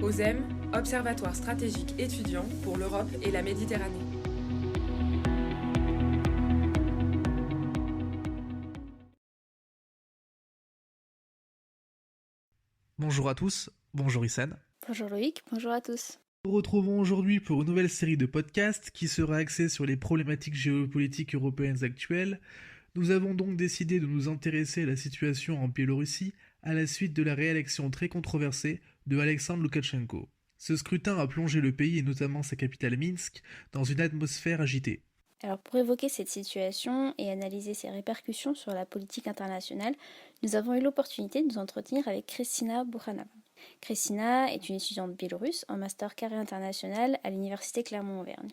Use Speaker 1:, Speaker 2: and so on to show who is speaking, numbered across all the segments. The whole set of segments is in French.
Speaker 1: OSEM, Observatoire stratégique étudiant pour l'Europe et la Méditerranée.
Speaker 2: Bonjour à tous, bonjour Issane.
Speaker 3: Bonjour Loïc, bonjour à tous.
Speaker 2: Nous nous retrouvons aujourd'hui pour une nouvelle série de podcasts qui sera axée sur les problématiques géopolitiques européennes actuelles. Nous avons donc décidé de nous intéresser à la situation en Biélorussie à la suite de la réélection très controversée de Alexandre Loukachenko. Ce scrutin a plongé le pays et notamment sa capitale Minsk dans une atmosphère agitée.
Speaker 3: Alors pour évoquer cette situation et analyser ses répercussions sur la politique internationale, nous avons eu l'opportunité de nous entretenir avec Kristina Bukhanova. Kristina est une étudiante biélorusse en master carré international à l'université Clermont-Auvergne.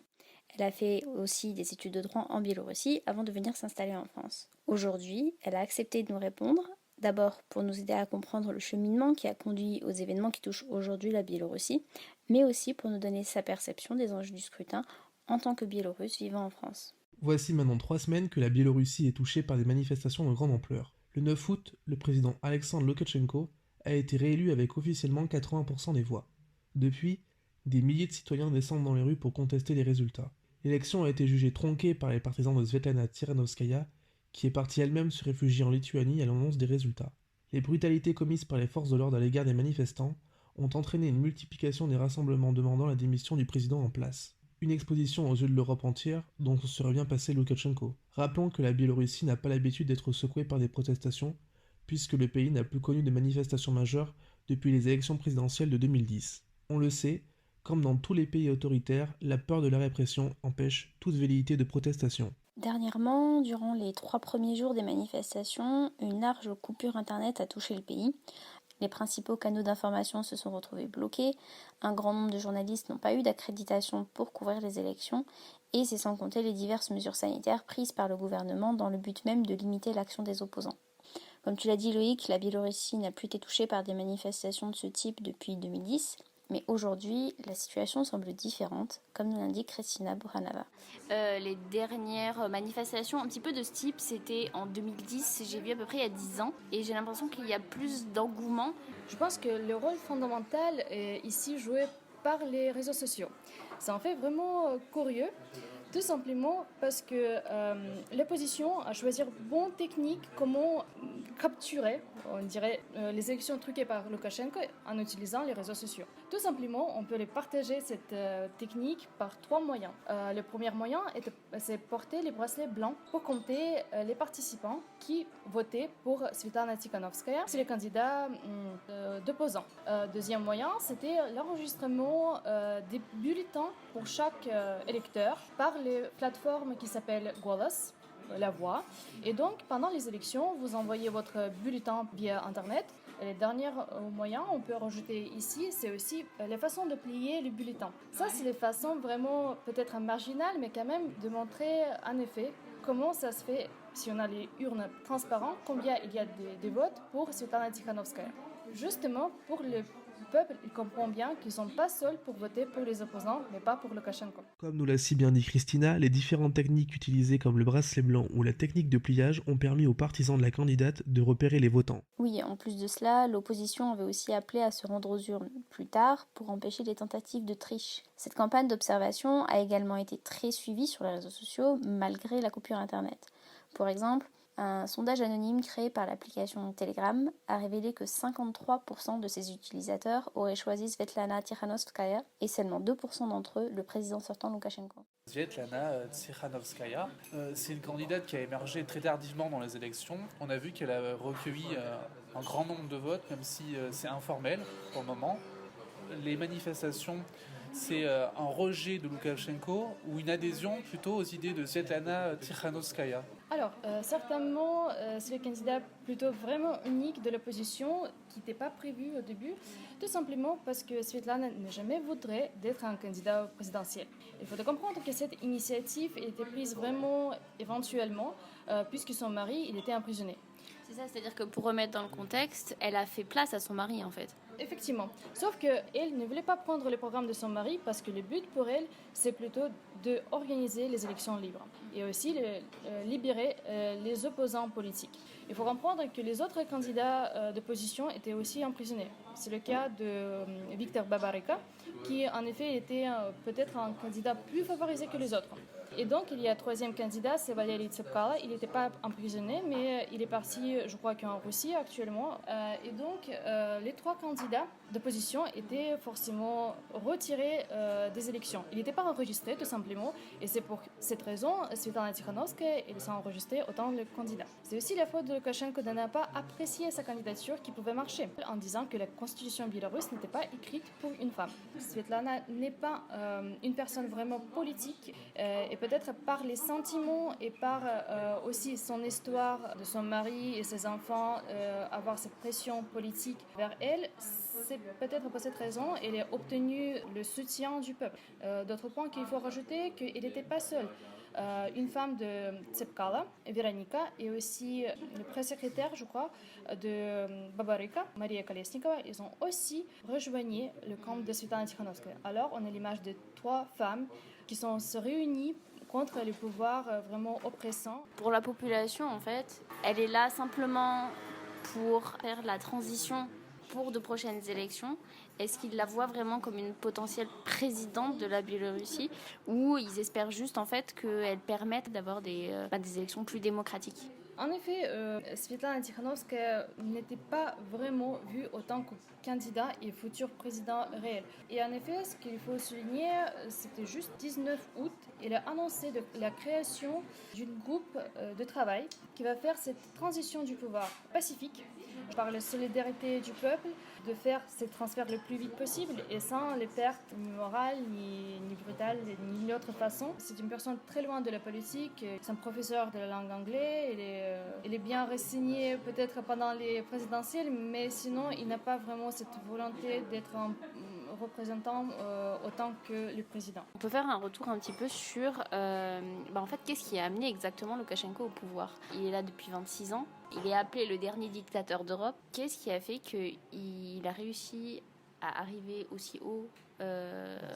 Speaker 3: Elle a fait aussi des études de droit en Biélorussie avant de venir s'installer en France. Aujourd'hui, elle a accepté de nous répondre, d'abord pour nous aider à comprendre le cheminement qui a conduit aux événements qui touchent aujourd'hui la Biélorussie, mais aussi pour nous donner sa perception des enjeux du scrutin en tant que Biélorusse vivant en France.
Speaker 2: Voici maintenant 3 semaines que la Biélorussie est touchée par des manifestations de grande ampleur. Le 9 août, le président Alexandre Loukachenko a été réélu avec officiellement 80% des voix. Depuis, des milliers de citoyens descendent dans les rues pour contester les résultats. L'élection a été jugée tronquée par les partisans de Svetlana Tikhanovskaya, qui est partie elle-même se réfugier en Lituanie à l'annonce des résultats. Les brutalités commises par les forces de l'ordre à l'égard des manifestants ont entraîné une multiplication des rassemblements demandant la démission du président en place. Une exposition aux yeux de l'Europe entière dont se serait bien passé Loukachenko. Rappelons que la Biélorussie n'a pas l'habitude d'être secouée par des protestations, puisque le pays n'a plus connu de manifestations majeures depuis les élections présidentielles de 2010. On le sait, comme dans tous les pays autoritaires, la peur de la répression empêche toute velléité de protestation.
Speaker 3: Dernièrement, durant les 3 premiers jours des manifestations, une large coupure internet a touché le pays. Les principaux canaux d'information se sont retrouvés bloqués, un grand nombre de journalistes n'ont pas eu d'accréditation pour couvrir les élections, et c'est sans compter les diverses mesures sanitaires prises par le gouvernement dans le but même de limiter l'action des opposants. Comme tu l'as dit Loïc, la Biélorussie n'a plus été touchée par des manifestations de ce type depuis 2010, mais aujourd'hui, la situation semble différente, comme nous l'indique Kristina Bukhanova.
Speaker 4: Les dernières manifestations un petit peu de ce type, c'était en 2010, j'ai vu à peu près il y a 10 ans, et j'ai l'impression qu'il y a plus d'engouement.
Speaker 5: Je pense que le rôle fondamental est ici joué par les réseaux sociaux. Ça en fait vraiment curieux, tout simplement parce que l'opposition a choisi bonne technique, comment capturer, on dirait, les élections truquées par Loukachenko en utilisant les réseaux sociaux. Tout simplement, on peut les partager cette technique par 3 moyens. Le premier moyen, c'est porter les bracelets blancs pour compter les participants qui votaient pour Svetlana Tikhanovskaya, c'est les candidats d'opposants. Deuxième moyen, c'était l'enregistrement des bulletins pour chaque électeur par les plateformes qui s'appellent Golos, la voix. Et donc, pendant les élections, vous envoyez votre bulletin via Internet. Et les derniers moyens, on peut rajouter ici, c'est aussi les façons de plier le bulletin. Ça, c'est les façons vraiment peut-être marginales, mais quand même de montrer en effet comment ça se fait si on a les urnes transparentes, combien il y a des votes pour Svetlana Tikhanovskaya. Justement, pour le peuple, il comprend bien qu'ils ne sont pas seuls pour voter pour les opposants, mais pas pour Loukachenko.
Speaker 2: Comme nous l'a si bien dit Kristina, les différentes techniques utilisées comme le bracelet blanc ou la technique de pliage ont permis aux partisans de la candidate de repérer les votants.
Speaker 3: Oui, en plus de cela, l'opposition avait aussi appelé à se rendre aux urnes plus tard pour empêcher les tentatives de triche. Cette campagne d'observation a également été très suivie sur les réseaux sociaux malgré la coupure internet. Pour exemple, un sondage anonyme créé par l'application Telegram a révélé que 53% de ses utilisateurs auraient choisi Svetlana Tikhanovskaya et seulement 2% d'entre eux le président sortant Loukachenko.
Speaker 6: Svetlana Tikhanovskaya, c'est une candidate qui a émergé très tardivement dans les élections. On a vu qu'elle a recueilli un grand nombre de votes, même si c'est informel pour le moment. Les manifestations, c'est un rejet de Loukachenko ou une adhésion plutôt aux idées de Svetlana Tikhanovskaya.
Speaker 5: Alors, certainement, c'est le candidat plutôt vraiment unique de l'opposition qui n'était pas prévu au début, tout simplement parce que Svetlana ne jamais voudrait d'être un candidat présidentiel. Il faut comprendre que cette initiative était prise vraiment éventuellement, puisque son mari il était emprisonné.
Speaker 4: C'est ça, c'est-à-dire que pour remettre dans le contexte, elle a fait place à son mari en fait.
Speaker 5: Effectivement. Sauf qu'elle ne voulait pas prendre le programme de son mari parce que le but pour elle, c'est plutôt d'organiser les élections libres et aussi libérer les opposants politiques. Il faut comprendre que les autres candidats d'opposition étaient aussi emprisonnés. C'est le cas de Victor Babarika, qui en effet était peut-être un candidat plus favorisé que les autres. Et donc, il y a un troisième candidat, c'est Valery Tsepkalo. Il n'était pas emprisonné, mais il est parti, je crois qu'en Russie actuellement. Et donc, les trois candidats d'opposition étaient forcément retirés des élections. Il n'était pas enregistré, tout simplement. Et c'est pour cette raison, Svetlana Tikhanovskaya, elle s'est enregistrée autant que le candidat. C'est aussi la faute de Loukachenko de n'a pas apprécié sa candidature qui pouvait marcher, en disant que la constitution biélorusse n'était pas écrite pour une femme. Svetlana n'est pas une personne vraiment politique, et peut-être par les sentiments et par aussi son histoire de son mari et ses enfants, avoir cette pression politique vers elle, c'est peut-être pour cette raison qu'elle a obtenu le soutien du peuple. D'autre point qu'il faut rajouter qu'il n'était pas seul. Une femme de Tsepkalo, Véronika, et aussi le presse-secrétaire, je crois, de Babarika, Maria Kolesnikova, ils ont aussi rejoint le camp de Svetlana Tikhanovskaya. Alors, on a l'image de trois femmes qui sont se réunies contre les pouvoirs vraiment oppressants.
Speaker 4: Pour la population, en fait, elle est là simplement pour faire la transition pour de prochaines élections. Est-ce qu'ils la voient vraiment comme une potentielle présidente de la Biélorussie ou ils espèrent juste en fait qu'elle permette d'avoir des élections plus démocratiques?
Speaker 5: En effet, Svetlana Tikhanovskaya n'était pas vraiment vue autant que candidat et futur président réel. Et en effet, ce qu'il faut souligner, c'était juste 19 août, il a annoncé la création d'un groupe de travail qui va faire cette transition du pouvoir pacifique, par la solidarité du peuple, de faire ces transferts le plus vite possible et sans les pertes ni morales, ni brutales, ni d'une autre façon. C'est une personne très loin de la politique, c'est un professeur de la langue anglaise, il est bien renseigné peut-être pendant les présidentielles, mais sinon il n'a pas vraiment cette volonté d'être un représentant autant que le président.
Speaker 4: On peut faire un retour un petit peu sur en fait, qu'est-ce qui a amené exactement Loukachenko au pouvoir. Il est là depuis 26 ans, il est appelé le dernier dictateur d'Europe. Qu'est-ce qui a fait qu'il a réussi à arriver aussi haut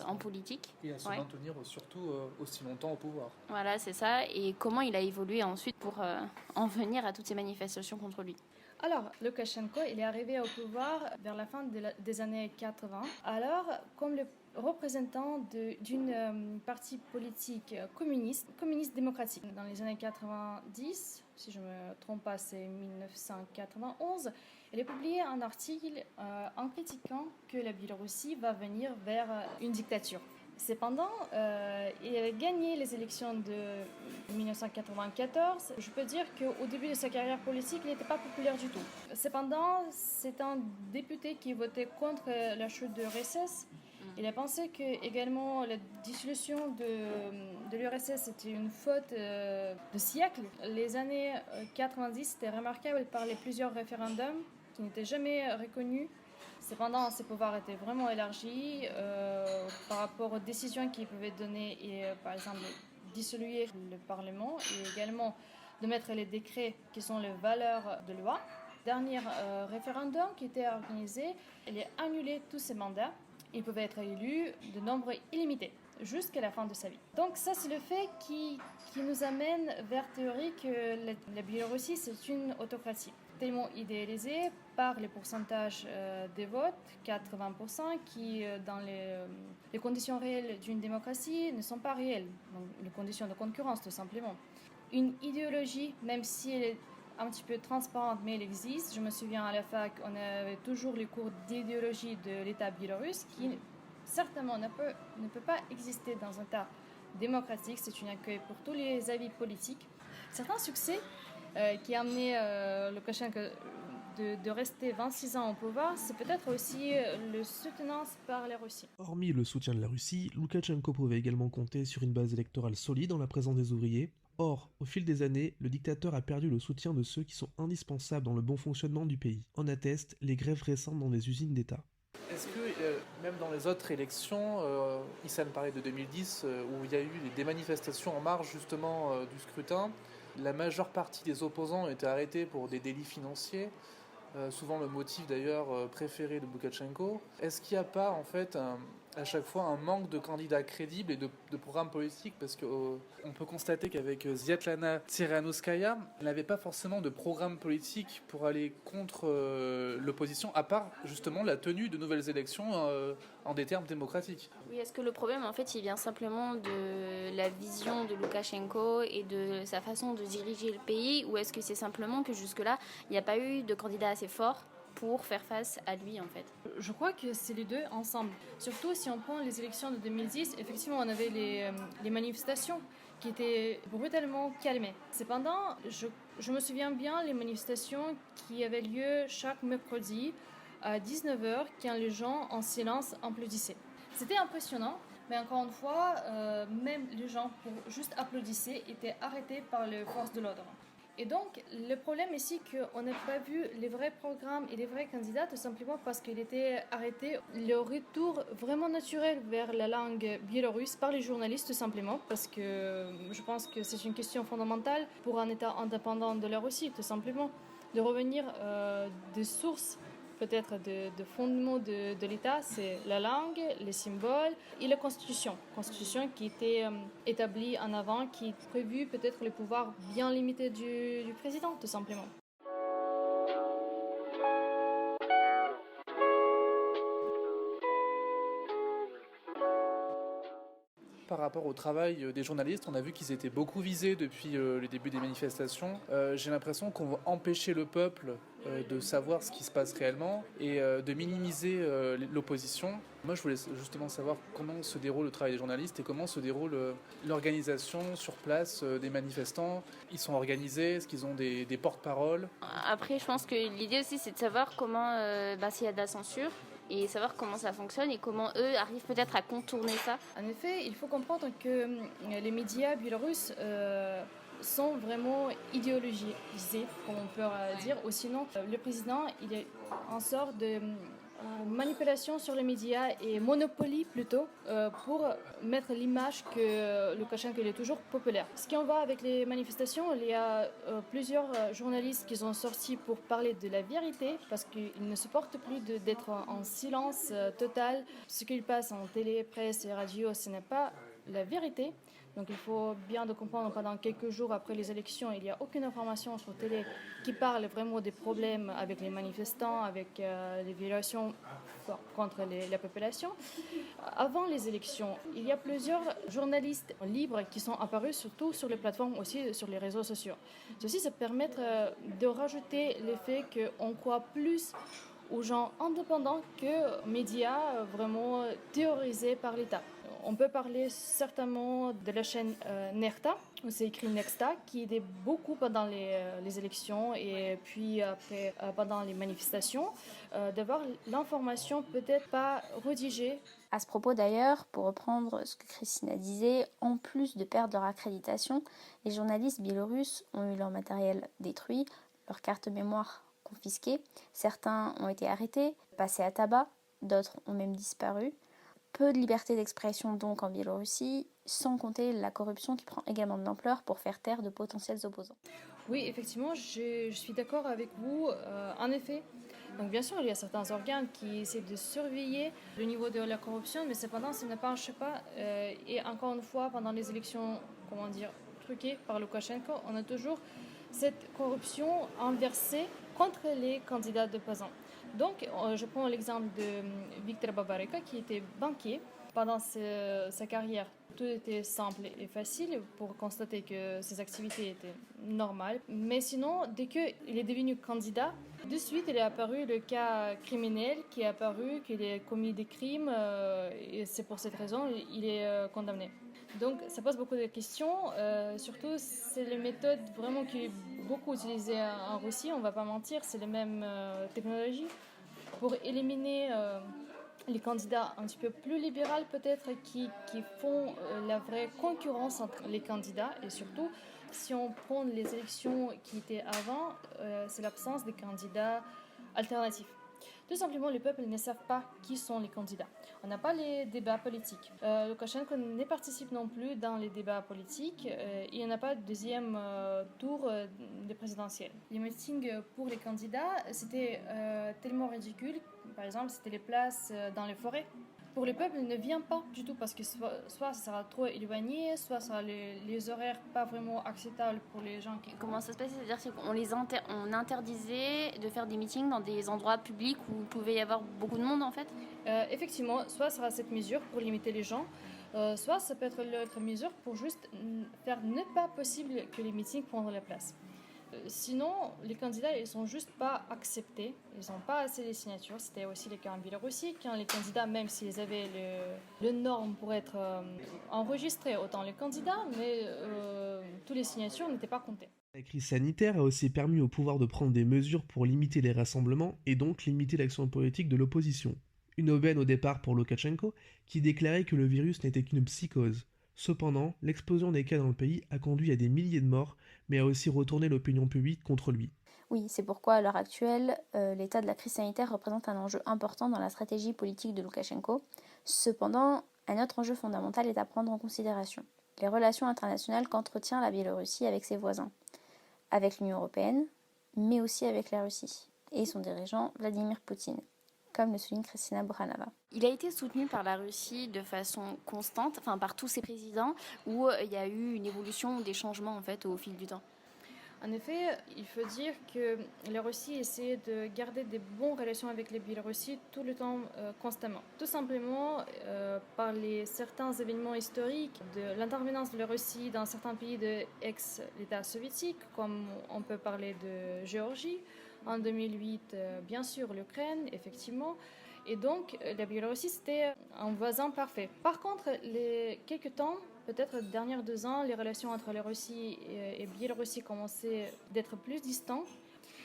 Speaker 4: en politique
Speaker 6: et à se maintenir surtout aussi longtemps au pouvoir?
Speaker 4: Voilà, c'est ça. Et comment il a évolué ensuite pour en venir à toutes ces manifestations contre lui?
Speaker 5: Alors, Loukachenko, il est arrivé au pouvoir vers la fin des années 80. Alors, comme le représentant d'une partie politique communiste démocratique. Dans les années 90, si je ne me trompe pas, c'est 1991, il a publié un article en critiquant que la Biélorussie va venir vers une dictature. Cependant, il a gagné les élections de 1994. Je peux dire qu'au début de sa carrière politique, il n'était pas populaire du tout. Cependant, c'est un député qui votait contre la chute de l'URSS. Il a pensé que également la dissolution de l'URSS était une faute de siècle. Les années 90 étaient remarquables par les plusieurs référendums qui n'étaient jamais reconnus. Cependant, ses pouvoirs étaient vraiment élargis par rapport aux décisions qu'il pouvait donner et, par exemple, dissoluer le Parlement et également de mettre les décrets qui sont les valeurs de loi. Dernier référendum qui était organisé, il a annulé tous ses mandats. Il pouvait être élu de nombre illimité jusqu'à la fin de sa vie. Donc ça, c'est le fait qui nous amène vers la théorie que la Biélorussie, c'est une autocratie tellement idéalisée par les pourcentages des votes, 80%, qui dans les conditions réelles d'une démocratie ne sont pas réelles. Donc les conditions de concurrence, tout simplement. Une idéologie, même si elle est un petit peu transparente, mais elle existe. Je me souviens à la fac, on avait toujours les cours d'idéologie de l'État biélorusse qui certainement ne peut pas exister dans un État démocratique. C'est un accueil pour tous les avis politiques. Certains succès qui a amené Loukachenko de rester 26 ans au pouvoir, c'est peut-être aussi le soutenance par la Russie.
Speaker 2: Hormis le soutien de la Russie, Loukachenko pouvait également compter sur une base électorale solide en la présence des ouvriers. Or, au fil des années, le dictateur a perdu le soutien de ceux qui sont indispensables dans le bon fonctionnement du pays. En attestent les grèves récentes dans des usines d'État.
Speaker 6: Est-ce que, même dans les autres élections, Issam parlait de 2010, où il y a eu des manifestations en marge justement du scrutin, La majeure partie des opposants ont été arrêtés pour des délits financiers, souvent le motif d'ailleurs préféré de Loukachenko. Est-ce qu'il n'y a pas en fait à chaque fois un manque de candidats crédibles et de programmes politiques, parce qu'on peut constater qu'avec Sviatlana Tsikhanouskaya, elle n'avait pas forcément de programme politique pour aller contre l'opposition, à part justement la tenue de nouvelles élections en des termes démocratiques.
Speaker 4: Oui, est-ce que le problème, en fait, il vient simplement de la vision de Loukachenko et de sa façon de diriger le pays, ou est-ce que c'est simplement que jusque-là, il n'y a pas eu de candidat assez fort pour faire face à lui, en fait?
Speaker 5: Je crois que c'est les deux ensemble. Surtout si on prend les élections de 2010, effectivement, on avait les manifestations qui étaient brutalement calmées. Cependant, je me souviens bien les manifestations qui avaient lieu chaque mercredi à 19h, quand les gens en silence applaudissaient. C'était impressionnant, mais encore une fois, même les gens pour juste applaudir étaient arrêtés par les forces de l'ordre. Et donc, le problème ici, qu'on n'a pas vu les vrais programmes et les vrais candidats, tout simplement parce qu'il était arrêté le retour vraiment naturel vers la langue biélorusse par les journalistes, tout simplement, parce que je pense que c'est une question fondamentale pour un État indépendant de la Russie, tout simplement, de revenir des sources peut-être de fondement de l'État, c'est la langue, les symboles et la constitution. Constitution qui était établie en avant, qui prévu peut-être les pouvoirs bien limités du président, tout simplement.
Speaker 6: Par rapport au travail des journalistes, on a vu qu'ils étaient beaucoup visés depuis le début des manifestations. J'ai l'impression qu'on va empêcher le peuple de savoir ce qui se passe réellement et de minimiser l'opposition. Moi, je voulais justement savoir comment se déroule le travail des journalistes et comment se déroule l'organisation sur place des manifestants. Ils sont organisés, est-ce qu'ils ont des porte-paroles?
Speaker 4: Après, je pense que l'idée aussi, c'est de savoir comment, s'il y a de la censure, et savoir comment ça fonctionne et comment eux arrivent peut-être à contourner ça.
Speaker 5: En effet, il faut comprendre que les médias biélorusses sont vraiment idéologisés, comme on peut dire, ou sinon le président il est en sorte de manipulation sur les médias et monopoly plutôt pour mettre l'image que Loukachenko est toujours populaire. Ce qui en va avec les manifestations, il y a plusieurs journalistes qui sont sortis pour parler de la vérité parce qu'ils ne supportent plus d'être en silence total. Ce qu'il passe en télé, presse et radio, ce n'est pas la vérité. Donc il faut bien de comprendre, pendant quelques jours après les élections, il n'y a aucune information sur télé qui parle vraiment des problèmes avec les manifestants, avec les violations contre la population. Avant les élections, il y a plusieurs journalistes libres qui sont apparus, surtout sur les plateformes, aussi sur les réseaux sociaux. Ceci, ça permet de rajouter l'effet qu'on croit plus aux gens indépendants que médias vraiment théorisés par l'État. On peut parler certainement de la chaîne Nerta, où c'est écrit Nexta, qui aidait beaucoup pendant les élections et puis après pendant les manifestations, d'avoir l'information peut-être pas rédigée.
Speaker 3: À ce propos d'ailleurs, pour reprendre ce que Christina disait, en plus de perdre leur accréditation, les journalistes biélorusses ont eu leur matériel détruit, leur carte mémoire confisquée, certains ont été arrêtés, passés à tabac, d'autres ont même disparu. Peu de liberté d'expression donc en Biélorussie, sans compter la corruption qui prend également de l'ampleur pour faire taire de potentiels opposants.
Speaker 5: Oui, effectivement, je suis d'accord avec vous. En effet, donc bien sûr, il y a certains organes qui essaient de surveiller le niveau de la corruption, mais cependant, ça ne marche pas. Et encore une fois, pendant les élections, truquées par Loukachenko, on a toujours cette corruption inversée contre les candidats d'opposants. Donc, je prends l'exemple de Viktor Babarika, qui était banquier. Pendant sa carrière, tout était simple et facile pour constater que ses activités étaient normales. Mais sinon, dès qu'il est devenu candidat, de suite, il est apparu le cas criminel qui est apparu, qu'il a commis des crimes, et c'est pour cette raison qu'il est condamné. Donc, ça pose beaucoup de questions. Surtout, c'est les méthodes vraiment qui est beaucoup utilisées en Russie. On ne va pas mentir, c'est les mêmes technologies pour éliminer les candidats un petit peu plus libéraux peut-être qui font la vraie concurrence entre les candidats. Et surtout, si on prend les élections qui étaient avant, c'est l'absence des candidats alternatifs. Tout simplement, les peuples ne savent pas qui sont les candidats. On n'a pas les débats politiques. Loukachenko ne participe non plus dans les débats politiques. Il n'y en a pas de deuxième tour des présidentielles. Les meetings pour les candidats, c'était tellement ridicule. Par exemple, c'était les places dans les forêts. Pour les peuples, il ne vient pas du tout parce que soit ça sera trop éloigné, soit ça sera les horaires pas vraiment acceptables pour les gens qui...
Speaker 4: Comment ça se passe? C'est-à-dire qu'on on interdisait de faire des meetings dans des endroits publics où il pouvait y avoir beaucoup de monde en fait?
Speaker 5: Effectivement, soit ça sera cette mesure pour limiter les gens, soit ça peut être l'autre mesure pour juste faire ne pas possible que les meetings prennent la place. Sinon, les candidats, ils sont juste pas acceptés. Ils n'ont pas assez de signatures. C'était aussi le cas en Biélorussie, quand les candidats, même s'ils avaient le norme pour être enregistrés, autant les candidats, mais toutes les signatures n'étaient pas comptées.
Speaker 2: La crise sanitaire a aussi permis au pouvoir de prendre des mesures pour limiter les rassemblements et donc limiter l'action politique de l'opposition. Une aubaine au départ pour Loukachenko, qui déclarait que le virus n'était qu'une psychose. Cependant, l'explosion des cas dans le pays a conduit à des milliers de morts, mais a aussi retourné l'opinion publique contre lui.
Speaker 3: Oui, c'est pourquoi à l'heure actuelle, l'état de la crise sanitaire représente un enjeu important dans la stratégie politique de Loukachenko. Cependant, un autre enjeu fondamental est à prendre en considération: les relations internationales qu'entretient la Biélorussie avec ses voisins, avec l'Union européenne, mais aussi avec la Russie et son dirigeant Vladimir Poutine, comme le souligne Kristina Burhanova.
Speaker 4: Il a été soutenu par la Russie de façon constante, enfin par tous ses présidents, où il y a eu une évolution, des changements en fait au fil du temps.
Speaker 5: En effet, il faut dire que la Russie essaie de garder des bonnes relations avec la Biélorussie tout le temps, constamment. Tout simplement par certains événements historiques, de l'intervenance de la Russie dans certains pays de ex-État soviétique, comme on peut parler de Géorgie, en 2008, bien sûr l'Ukraine, effectivement. Et donc, la Biélorussie, c'était un voisin parfait. Par contre, quelques temps, peut-être les derniers 2 ans, les relations entre la Russie et Biélorussie commençaient d'être plus distantes.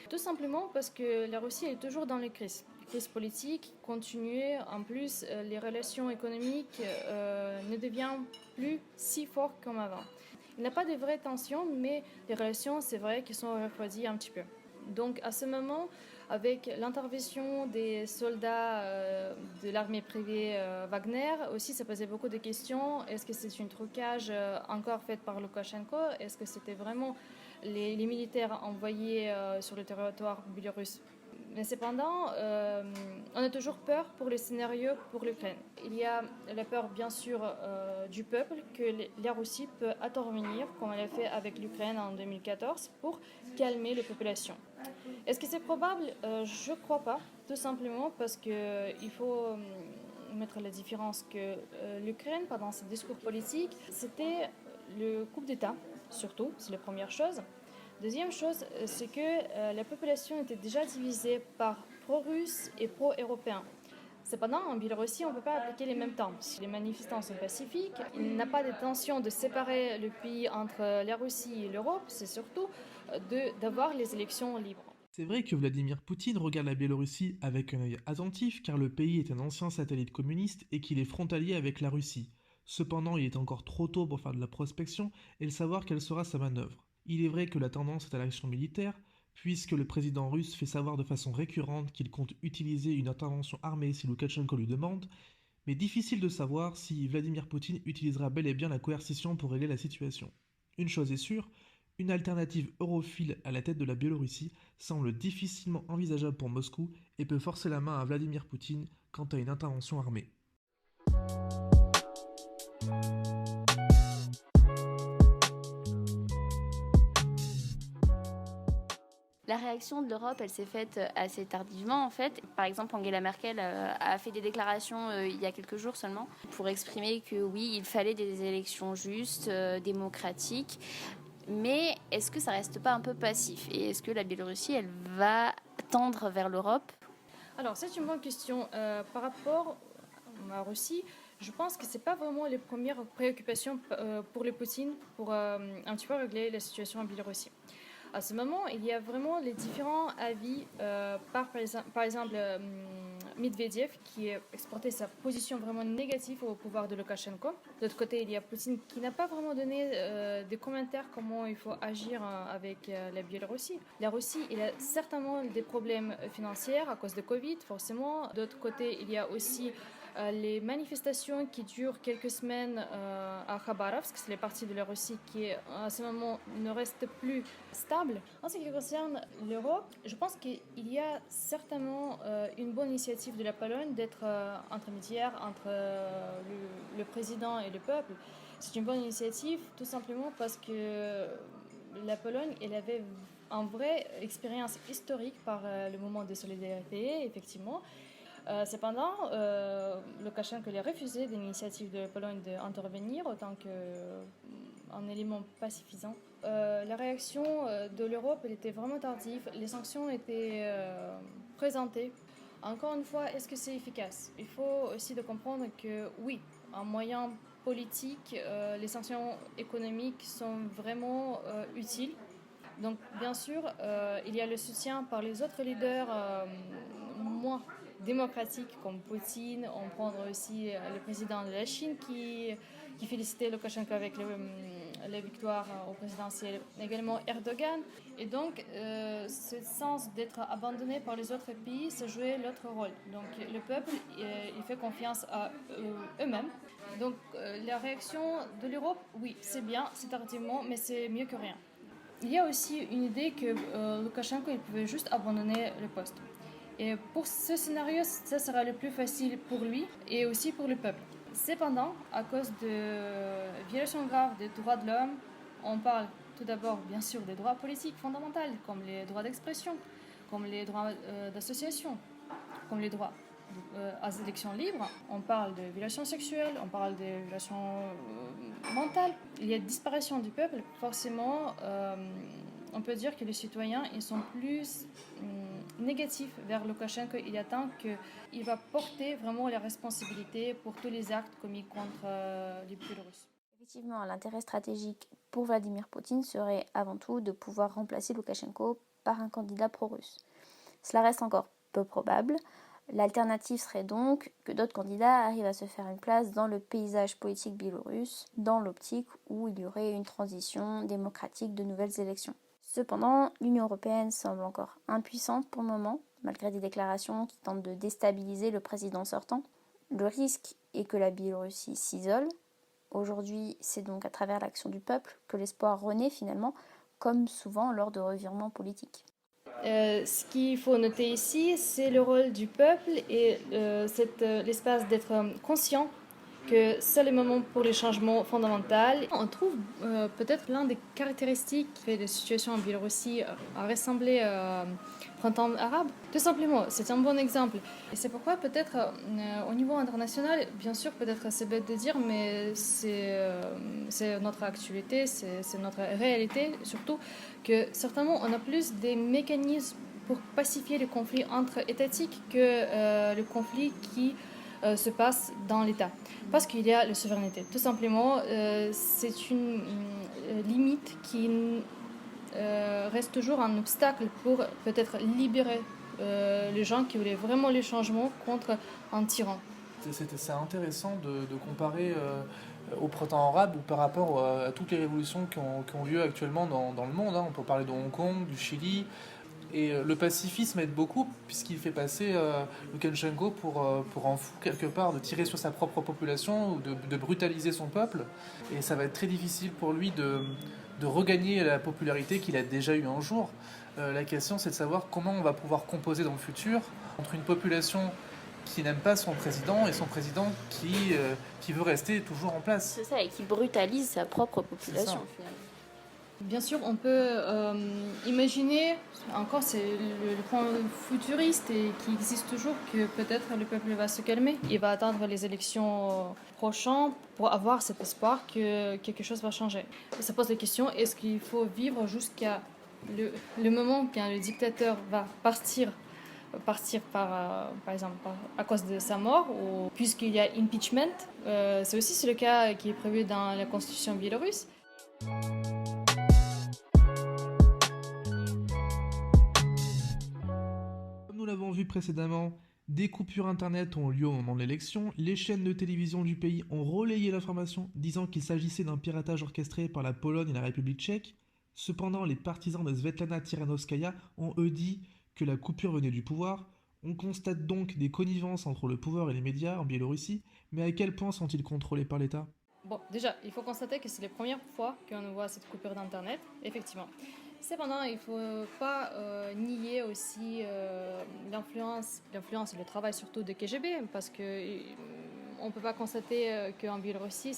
Speaker 5: Tout simplement parce que la Russie est toujours dans les crises. Les crises politiques continuent. En plus, les relations économiques ne deviennent plus si fortes comme avant. Il n'y a pas de vraies tensions, mais les relations, c'est vrai, qui sont refroidies un petit peu. Donc, à ce moment, avec l'intervention des soldats de l'armée privée Wagner, aussi ça posait beaucoup de questions. Est-ce que c'est un trucage encore fait par Loukachenko? Est-ce que c'était vraiment les militaires envoyés sur le territoire biélorusse? Mais cependant, on a toujours peur pour le scénario pour l'Ukraine. Il y a la peur, bien sûr, du peuple que la Russie peut intervenir, comme elle a fait avec l'Ukraine en 2014, pour calmer les populations. Est-ce que c'est probable? Je ne crois pas, tout simplement parce qu'il faut mettre la différence que l'Ukraine, pendant ses discours politiques, c'était le coup d'État, surtout, c'est la première chose. Deuxième chose, c'est que la population était déjà divisée par pro-russes et pro-européens. Cependant, en Biélorussie, on ne peut pas appliquer les mêmes temps. Si les manifestants sont pacifiques, il n'y a pas d'intention de séparer le pays entre la Russie et l'Europe, c'est surtout d'avoir les élections libres.
Speaker 2: C'est vrai que Vladimir Poutine regarde la Biélorussie avec un œil attentif car le pays est un ancien satellite communiste et qu'il est frontalier avec la Russie. Cependant, il est encore trop tôt pour faire de la prospection et de savoir quelle sera sa manœuvre. Il est vrai que la tendance est à l'action militaire, puisque le président russe fait savoir de façon récurrente qu'il compte utiliser une intervention armée si Loukachenko lui demande, mais difficile de savoir si Vladimir Poutine utilisera bel et bien la coercition pour régler la situation. Une chose est sûre, une alternative europhile à la tête de la Biélorussie semble difficilement envisageable pour Moscou et peut forcer la main à Vladimir Poutine quant à une intervention armée.
Speaker 4: La réaction de l'Europe, elle s'est faite assez tardivement en fait. Par exemple, Angela Merkel a fait des déclarations il y a quelques jours seulement pour exprimer que oui, il fallait des élections justes, démocratiques. Mais est-ce que ça reste pas un peu passif? Et est-ce que la Biélorussie, elle va tendre vers l'Europe?
Speaker 5: Alors, c'est une bonne question. Par rapport à la Russie, je pense que ce n'est pas vraiment les premières préoccupations pour le Poutine pour un petit peu régler la situation en Biélorussie. À ce moment, il y a vraiment les différents avis par exemple Medvedev qui a exporté sa position vraiment négative au pouvoir de Loukachenko. De l'autre côté, il y a Poutine qui n'a pas vraiment donné des commentaires comment il faut agir avec la Biélorussie. La Russie, il a certainement des problèmes financiers à cause de Covid, forcément. De l'autre côté, il y a aussi les manifestations qui durent quelques semaines à Khabarovsk, c'est la partie de la Russie qui à ce moment ne reste plus stable. En ce qui concerne l'Europe, je pense qu'il y a certainement une bonne initiative de la Pologne d'être intermédiaire entre le président et le peuple. C'est une bonne initiative tout simplement parce que la Pologne, elle avait une vraie expérience historique par le moment de solidarité, effectivement. Cependant, Loukachenko a refusé l'initiative de Pologne d'intervenir autant qu'un élément pas suffisant. La réaction de l'Europe elle était vraiment tardive. Les sanctions étaient présentées. Encore une fois, est-ce que c'est efficace? Il faut aussi de comprendre que oui, en moyen politique, les sanctions économiques sont vraiment utiles. Donc, bien sûr, il y a le soutien par les autres leaders moins démocratiques comme Poutine. On prend aussi le président de la Chine qui félicitait Loukachenko avec la victoire au présidentiel, également Erdogan. Et donc, ce sens d'être abandonné par les autres pays, ça jouait l'autre rôle. Donc, le peuple, il fait confiance à eux-mêmes. Donc, la réaction de l'Europe, oui, c'est bien, c'est tardivement, mais c'est mieux que rien. Il y a aussi une idée que Loukachenko il pouvait juste abandonner le poste. Et pour ce scénario, ça sera le plus facile pour lui et aussi pour le peuple. Cependant, à cause de violations graves des droits de l'homme, on parle tout d'abord, bien sûr, des droits politiques fondamentaux, comme les droits d'expression, comme les droits d'association, comme les droits à élections libres. On parle de violations sexuelles, on parle de violations mentales. Il y a disparition du peuple. Forcément, on peut dire que les citoyens ils sont plus négatifs vers Loukachenko. Il attend qu'il va porter vraiment les responsabilités pour tous les actes commis contre les Biélorusses.
Speaker 3: Effectivement, l'intérêt stratégique pour Vladimir Poutine serait avant tout de pouvoir remplacer Loukachenko par un candidat pro-russe. Cela reste encore peu probable. L'alternative serait donc que d'autres candidats arrivent à se faire une place dans le paysage politique biélorusse, dans l'optique où il y aurait une transition démocratique de nouvelles élections. Cependant, l'Union européenne semble encore impuissante pour le moment, malgré des déclarations qui tentent de déstabiliser le président sortant. Le risque est que la Biélorussie s'isole. Aujourd'hui, c'est donc à travers l'action du peuple que l'espoir renaît finalement, comme souvent lors de revirements politiques.
Speaker 5: Ce qu'il faut noter ici, c'est le rôle du peuple et l'espace d'être conscient que c'est le moment pour les changements fondamentaux. On trouve peut-être l'un des caractéristiques qui fait la situation en Biélorussie à ressembler au printemps arabe. Tout simplement, c'est un bon exemple. Et c'est pourquoi peut-être au niveau international, bien sûr, peut-être c'est bête de dire, mais c'est notre actualité, c'est notre réalité, surtout que certainement on a plus des mécanismes pour pacifier les conflits entre-étatiques que le conflit qui se passe dans l'État. Parce qu'il y a la souveraineté. Tout simplement, c'est une limite qui reste toujours un obstacle pour peut-être libérer les gens qui voulaient vraiment les changements contre un tyran.
Speaker 6: C'est intéressant de comparer au printemps arabe ou par rapport à toutes les révolutions qui ont lieu actuellement dans le monde. On peut parler de Hong Kong, du Chili. Et le pacifisme aide beaucoup puisqu'il fait passer Loukachenko pour en fou quelque part, de tirer sur sa propre population ou de brutaliser son peuple. Et ça va être très difficile pour lui de regagner la popularité qu'il a déjà eue un jour. La question c'est de savoir comment on va pouvoir composer dans le futur entre une population qui n'aime pas son président et son président qui veut rester toujours en place.
Speaker 4: C'est ça, et qui brutalise sa propre population finalement.
Speaker 5: Bien sûr, on peut imaginer, encore c'est le point futuriste et qui existe toujours, que peut-être le peuple va se calmer. Il va attendre les élections prochaines pour avoir cet espoir que quelque chose va changer. Ça pose la question, est-ce qu'il faut vivre jusqu'à le moment où le dictateur va partir par exemple à cause de sa mort, ou puisqu'il y a impeachment. C'est aussi le cas qui est prévu dans la constitution biélorusse.
Speaker 2: Comme nous l'avons vu précédemment, Des coupures internet ont eu lieu au moment de l'élection, les chaînes de télévision du pays ont relayé l'information disant qu'il s'agissait d'un piratage orchestré par la Pologne et la République tchèque. Cependant, les partisans de Svetlana Tikhanovskaya ont eux dit que la coupure venait du pouvoir. On constate donc des connivences entre le pouvoir et les médias en Biélorussie, mais à quel point sont-ils contrôlés par l'État ?
Speaker 5: Bon, déjà, il faut constater que c'est la première fois qu'on voit cette coupure d'Internet, effectivement. Cependant, il ne faut pas nier aussi l'influence et le travail surtout de KGB, parce qu'on ne peut pas constater qu'en Biélorussie,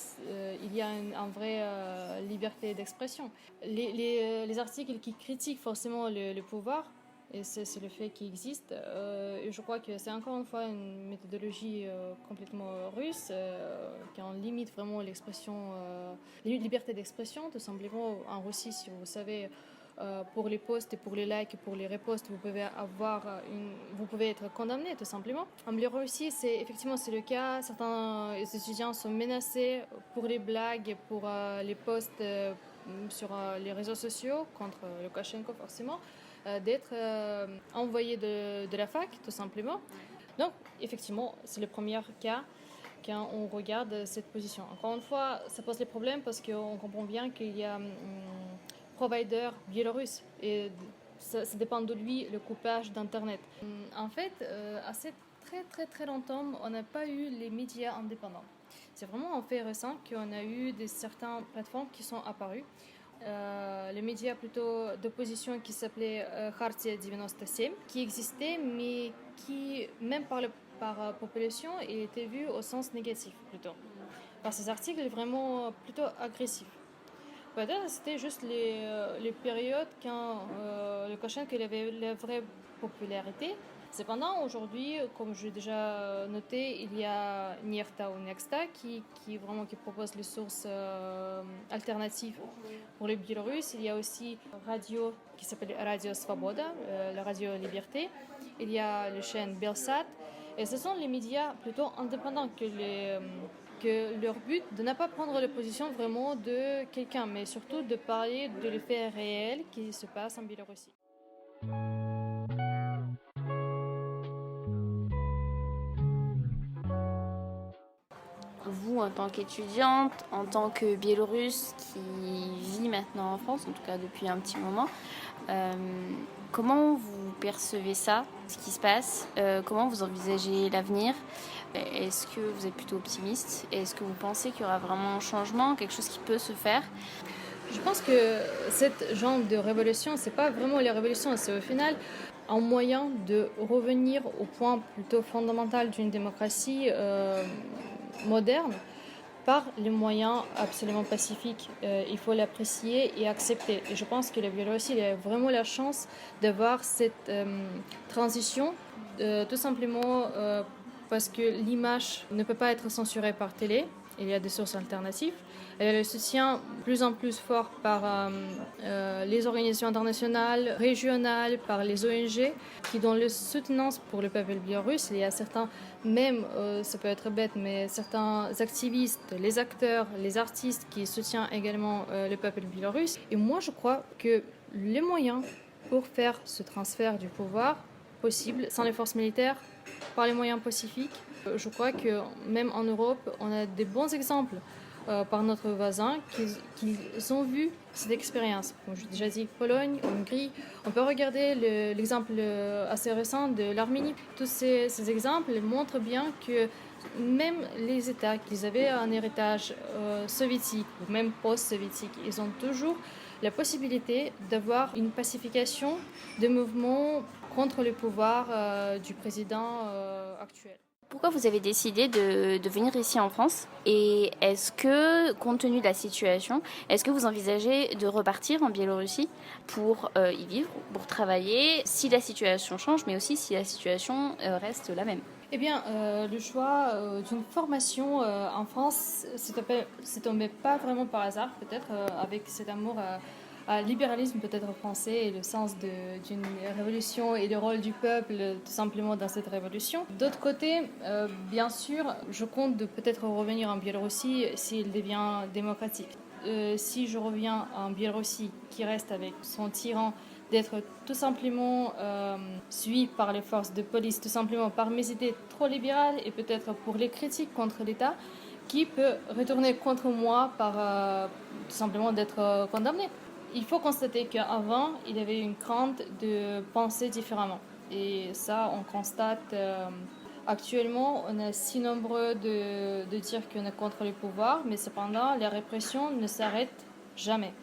Speaker 5: il y a une vraie liberté d'expression. Les articles qui critiquent forcément le pouvoir, et c'est le fait qu'il existe, et je crois que c'est encore une fois une méthodologie complètement russe, qui en limite vraiment l'expression, la liberté d'expression, tout simplement. En Russie, si vous savez, pour les posts et pour les likes et pour les reposts, vous pouvez être condamné tout simplement. En Biélorussie, c'est le cas. Certains étudiants sont menacés pour les blagues, pour les posts sur les réseaux sociaux contre Loukachenko forcément, d'être envoyés de la fac tout simplement. Donc effectivement, c'est le premier cas quand on regarde cette position. Encore une fois, ça pose des problèmes parce qu'on comprend bien qu'il y a provider biélorusse et ça dépend de lui le coupage d'internet. En fait, assez très longtemps, on n'a pas eu les médias indépendants. C'est vraiment en fait récent qu'on a eu certaines plateformes qui sont apparues. Les médias plutôt d'opposition qui s'appelaient Khartia 97, qui existaient mais qui, même par la population, étaient vus au sens négatif plutôt. Par ces articles vraiment plutôt agressifs. Peut-être c'était juste les périodes quand Loukachenko avait la vraie popularité. Cependant, aujourd'hui, comme j'ai déjà noté, il y a Nierta ou Nexta qui propose les sources alternatives pour les Biélorusses. Il y a aussi radio qui s'appelle Radio Svoboda, la radio Liberté. Il y a la chaîne Belsat. Et ce sont les médias plutôt indépendants que leur but de ne pas prendre la position vraiment de quelqu'un, mais surtout de parler de l'effet réel qui se passe en Biélorussie.
Speaker 4: Vous, en tant qu'étudiante, en tant que Biélorusse qui vit maintenant en France, en tout cas depuis un petit moment, comment vous percevez ça, ce qui se passe ? Comment vous envisagez l'avenir ? Est-ce que vous êtes plutôt optimiste ? Est-ce que vous pensez qu'il y aura vraiment un changement, quelque chose qui peut se faire ?
Speaker 5: Je pense que cette genre de révolution, c'est pas vraiment la révolution, c'est au final un moyen de revenir au point plutôt fondamental d'une démocratie moderne par les moyens absolument pacifiques. Il faut l'apprécier et accepter. Et je pense que la Biélorussie a vraiment la chance d'avoir cette transition, tout simplement parce que l'image ne peut pas être censurée par télé. Il y a des sources alternatives. Elle a le soutien plus en plus fort par les organisations internationales, régionales, par les ONG qui donnent le soutenance pour le peuple biélorusse. Il y a certains, même, ça peut être bête, mais certains activistes, les acteurs, les artistes qui soutiennent également le peuple biélorusse. Et moi, je crois que les moyens pour faire ce transfert du pouvoir possible, sans les forces militaires, par les moyens pacifiques, je crois que même en Europe, on a des bons exemples par notre voisin qui ont vu cette expérience. Comme j'ai déjà dit, Pologne, Hongrie. On peut regarder l'exemple assez récent de l'Arménie. Tous ces exemples montrent bien que même les États qui avaient un héritage soviétique ou même post-soviétique, ils ont toujours la possibilité d'avoir une pacification des mouvements contre le pouvoir du président actuel.
Speaker 4: Pourquoi vous avez décidé de venir ici en France ? Et est-ce que, compte tenu de la situation, est-ce que vous envisagez de repartir en Biélorussie pour y vivre, pour travailler, si la situation change, mais aussi si la situation reste la même ?
Speaker 5: Eh bien, le choix d'une formation en France, c'est tombé pas vraiment par hasard, peut-être avec cet amour à libéralisme peut-être français et le sens d'une révolution et le rôle du peuple tout simplement dans cette révolution. D'autre côté, bien sûr, je compte de peut-être revenir en Biélorussie s'il devient démocratique. Si je reviens en Biélorussie qui reste avec son tyran d'être tout simplement suivi par les forces de police, tout simplement par mes idées trop libérales et peut-être pour les critiques contre l'État, qui peut retourner contre moi par tout simplement d'être condamné. Il faut constater qu'avant, il y avait une crainte de penser différemment. Et ça, on constate actuellement, on est si nombreux de dire qu'on est contre le pouvoir, mais cependant, la répression ne s'arrête jamais.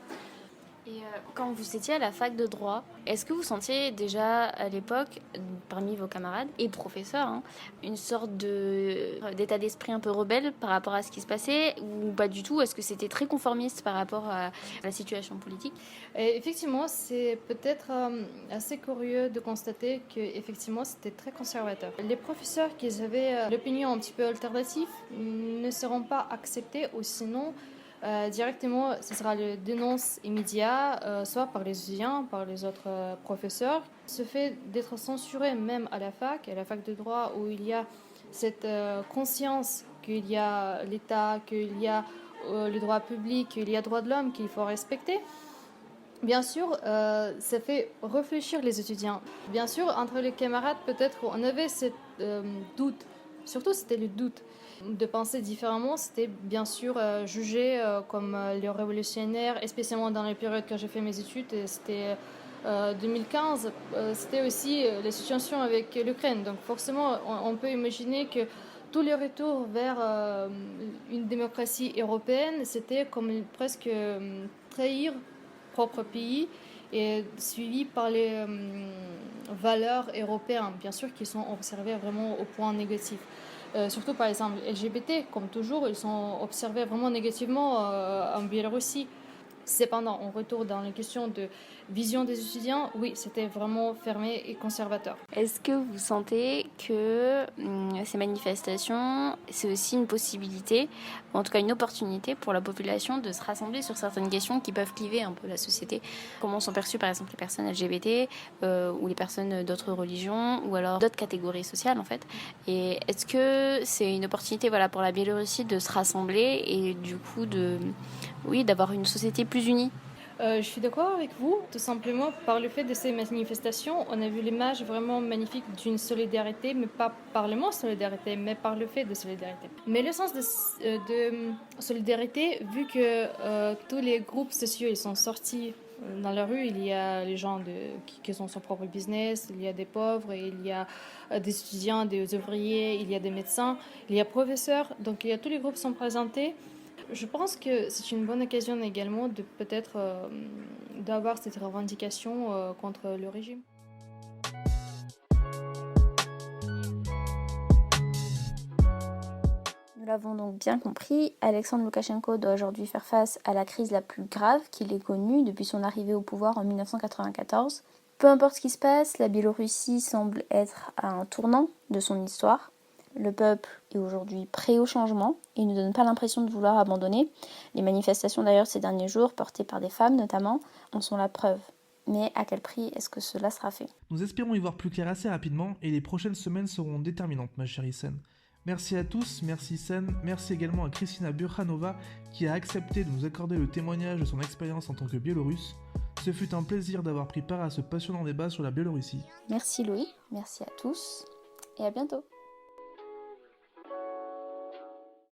Speaker 4: Et quand vous étiez à la fac de droit, est-ce que vous sentiez déjà à l'époque, parmi vos camarades et professeurs, une sorte d'état d'esprit un peu rebelle par rapport à ce qui se passait ou pas du tout? Est-ce que c'était très conformiste par rapport à la situation politique?
Speaker 5: Et effectivement, c'est peut-être assez curieux de constater qu'effectivement, c'était très conservateur. Les professeurs qui avaient l'opinion un petit peu alternative ne seront pas acceptés ou sinon directement, ce sera le dénonce immédiat, soit par les étudiants, par les autres professeurs. Ce fait d'être censuré même à la fac de droit, où il y a cette conscience qu'il y a l'État, qu'il y a le droit public, qu'il y a le droit de l'homme qu'il faut respecter. Bien sûr, ça fait réfléchir les étudiants. Bien sûr, entre les camarades, peut-être on avait ce doute. Surtout, c'était le doute. De penser différemment, c'était bien sûr jugé comme les révolutionnaires, et spécialement dans les périodes quand j'ai fait mes études, c'était 2015, c'était aussi la situation avec l'Ukraine. Donc forcément, on peut imaginer que tous les retours vers une démocratie européenne, c'était comme presque trahir propre pays et suivi par les valeurs européennes, bien sûr, qui sont observées vraiment au point négatif. Surtout par exemple LGBT, comme toujours, ils sont observés vraiment négativement en Biélorussie. Cependant, on retourne dans les questions de vision des étudiants, oui, c'était vraiment fermé et conservateur.
Speaker 4: Est-ce que vous sentez que ces manifestations, c'est aussi une possibilité, ou en tout cas une opportunité pour la population de se rassembler sur certaines questions qui peuvent cliver un peu la société? Comment sont perçues par exemple les personnes LGBT ou les personnes d'autres religions ou alors d'autres catégories sociales en fait? Et est-ce que c'est une opportunité pour la Biélorussie de se rassembler et du coup d'avoir une société plus unie?
Speaker 5: Je suis d'accord avec vous, tout simplement par le fait de ces manifestations, on a vu l'image vraiment magnifique d'une solidarité, mais pas par le mot solidarité, mais par le fait de solidarité. Mais le sens de solidarité, vu que tous les groupes sociaux ils sont sortis dans la rue, il y a les gens qui ont son propre business, il y a des pauvres, il y a des étudiants, des ouvriers, il y a des médecins, il y a professeurs, donc tous les groupes sont présentés. Je pense que c'est une bonne occasion également de peut-être d'avoir cette revendication contre le régime.
Speaker 3: Nous l'avons donc bien compris, Alexandre Loukachenko doit aujourd'hui faire face à la crise la plus grave qu'il ait connue depuis son arrivée au pouvoir en 1994. Peu importe ce qui se passe, la Biélorussie semble être à un tournant de son histoire. Le peuple est aujourd'hui prêt au changement et ne donne pas l'impression de vouloir abandonner. Les manifestations d'ailleurs ces derniers jours, portées par des femmes notamment, en sont la preuve. Mais à quel prix est-ce que cela sera fait?
Speaker 2: Nous espérons y voir plus clair assez rapidement et les prochaines semaines seront déterminantes, ma chère Isen. Merci à tous, merci Isen, merci également à Kristina Burkhanova qui a accepté de nous accorder le témoignage de son expérience en tant que Biélorusse. Ce fut un plaisir d'avoir pris part à ce passionnant débat sur la Biélorussie.
Speaker 3: Merci Louis, merci à tous et à bientôt.